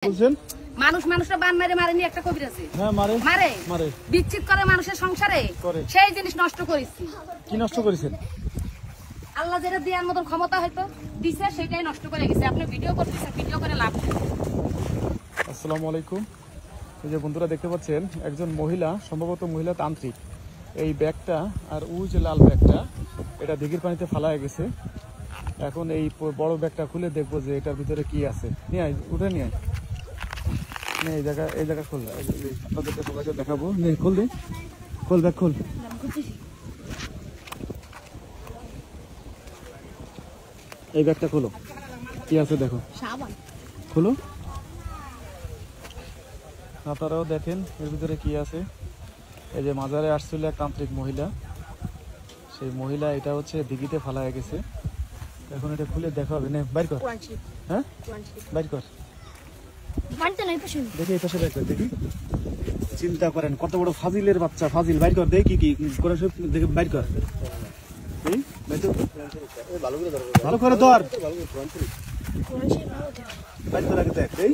বলছেন মানুষ মানুষটা বান মারে মারেনি একটা কবির আছে। হ্যাঁ মারে মারে মারে বিচ্ছিত করে মানুষের সংসারে করে। সেই জিনিস নষ্ট করেছি। কি নষ্ট করেছেন? আল্লাহ যেটা দেওয়ার মতন ক্ষমতা হয়তো দিছে সেটাই নষ্ট করে গেছে। আপনি ভিডিও করতেছেন, ভিডিও করে লাভ নেই। আসসালামু আলাইকুম। এই যে বন্ধুরা দেখতে পাচ্ছেন একজন মহিলা, সম্ভবত মহিলা তান্ত্রিক, এই ব্যাগটা আর ওই যে লাল ব্যাগটা এটা দিঘির পানিতে ফালায় গেছে। এখন এই বড় ব্যাগটা খুলে দেখবো যে এটার ভিতরে কি আছে। নিয়ে আয়, উঠে নিয়ে আয়। এই জায়গা খোল, আপনাদেরকে সবাইকে দেখাবো। নিয়ে খোল দে, খোল ব্যাগ খোল। এই ব্যাগটা খোলো, কি আছে দেখো, খোলো। আপনারাও দেখেন এর ভিতরে কি আছে। এই যে মাজারে আসছিল এক তান্ত্রিক মহিলা, সেই মহিলা এটা হচ্ছে দিঘিতে ফালায় গেছে। এখন এটা খুলে দেখা হবে। নে বাইর কর, হ্যাঁ বাইর কর, দেখি এই পাশে বাইর কর, দেখি। চিন্তা করেন কত বড় ফাজিলের বাচ্চা, ফাজিল। বাইর কর, দেখি কি কোরআন শরীফ দেখে বাইর কর। ভালো করে ধর, বাইর কর আগে দেখ। এই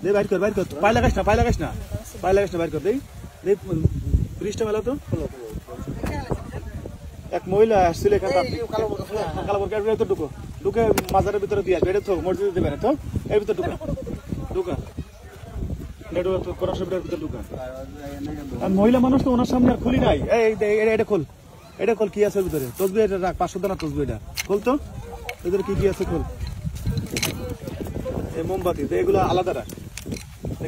দে বাইর কর, বাইর কর, পায়ে লাগাস না, পায়ে লাগাস না, পায়ে লাগাস না, বাইর কর। দেই দেখ ব্রিজটা মেলা তো। এক মহিলা আসছিল এখানে, কালো বোরকার ভিতরে ঢুকো, ঢুকে মাজারের ভিতরে দিয়ে আসবে। এটা তো মসজিদে দেবে না তো, এর ভিতরে ঢুকা ঢুকা মহিলা মানুষ তো ওনার সামনে আর খুলি নাই। এটা খোল, এটা খোল, কি আছে ভিতরে? তসবি এটা রাখ, 500 দানা তসবি। এটা খোল তো, ভিতরে কি কি আছে খোল। এই মোমবাতি এগুলো আলাদা রাখ,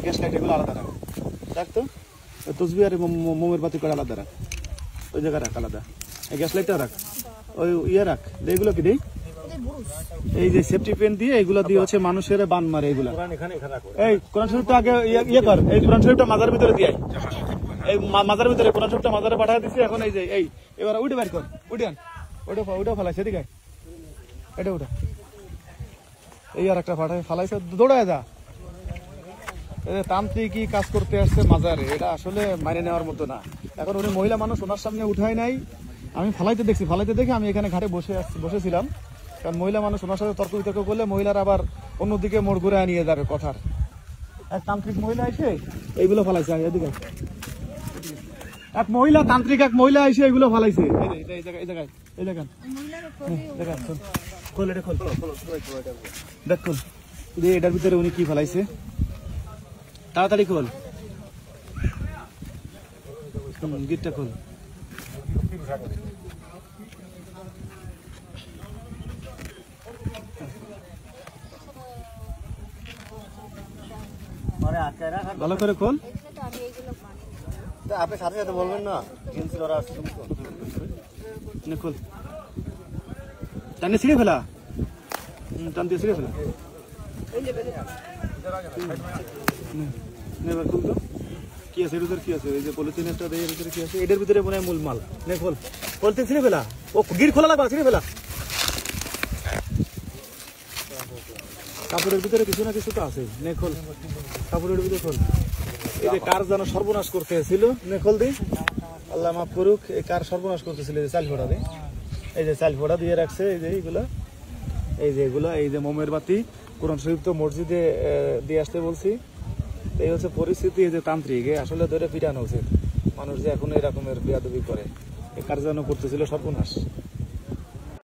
গ্যাস লাইট এগুলো আলাদা রাখ, রাখ তো। তসবি আর মোমের বাতি করে আলাদা রাখ, ওই জায়গায় রাখ আলাদা। এই গ্যাস লাইটটা রাখ, ওই ইয়ে রাখ। এগুলো কি দেই? এই যে সেফটি পেন দিয়ে এগুলো দিয়ে হচ্ছে মানুষের বান মারে এগুলা। এই কোরআন শরীফটা আগে ইয়ে কর, এই কোরআন শরীফটা মাজারের ভিতরে দিয়ে, এই মাজারের ভিতরে কোরআন শরীফটা মাজারে পাঠিয়ে দিছি। এখন এই যে এই এবার উঠে বের কর, উঠে আন, ওটা ফালাইছে, ঠিক আছে, এটা ওটা। এই আর একটা ফালাইছে, দৌড়ায় যা। তান্ত্রিকই কাজ করতে আসছে মাজারে, এটা আসলে মাইনে নেওয়ার মতো না। এখন উনি মহিলা মানুষ, ওনার সামনে উঠাই নাই। আমি ফালাইতে দেখে আমি এখানে ঘাটে বসেছিলাম। কারণ মহিলা মানুষ, ওনার সাথে তর্ক বিতর্ক করলে মহিলার আবার অন্যদিকে মোড় ঘুরে নিয়ে যাবে কথার। এক তান্ত্রিক মহিলা এসে এইগুলো ফালাইছে। এদিকে এক মহিলা তান্ত্রিক, এক মহিলা এসে এগুলো ফালাইছে। দেখ খোল, এটার ভিতরে উনি কি ফালাইছে, তাড়াতাড়ি খোল, গিটটা খোল। ভালো করে খোল। আপনি সাথে সাথে বলবেন না, খোল, টানে ছিঁড়ে ফেলা, টান দিয়ে ছিঁড়ে ফেলা। এবার খুল তো, কি আছে এর ভিতরে, কি আছে? এই যে পলিথিন একটা দেয়, এর ভিতরে কি আছে? এটার ভিতরে মনে হয় মূল মাল। নে খোল, পলিথিন ছিঁড়ে ফেলা। ও গিট খোলা লাগবে, ছিঁড়ে ফেলা। কাপড়ের ভিতরে কিছু না কিছু তো আছে। নে খোল, কাপড়ের ভিতরে খোল। এই যে কার যেন সর্বনাশ করতে ছিল, নে খোল দিই, আল্লাহ মাফ করুক। এই কার সর্বনাশ করতেছিল, এই যে চাল ফোড়া দিয়ে, এই যে চাল ফোড়া দিয়ে রাখছে। এই যে এইগুলা, এই যে এগুলা, এই যে মোমের বাতি। কোরআন শরীফ তো মসজিদে দিয়ে আসতে বলছি। এই হচ্ছে পরিস্থিতি। এই যে তান্ত্রিক, আসলে ধরে পিটানো উচিত। মানুষ যে এখন এরকমের বেয়াদবি করে, এই কার যেন করতেছিল সর্বনাশ।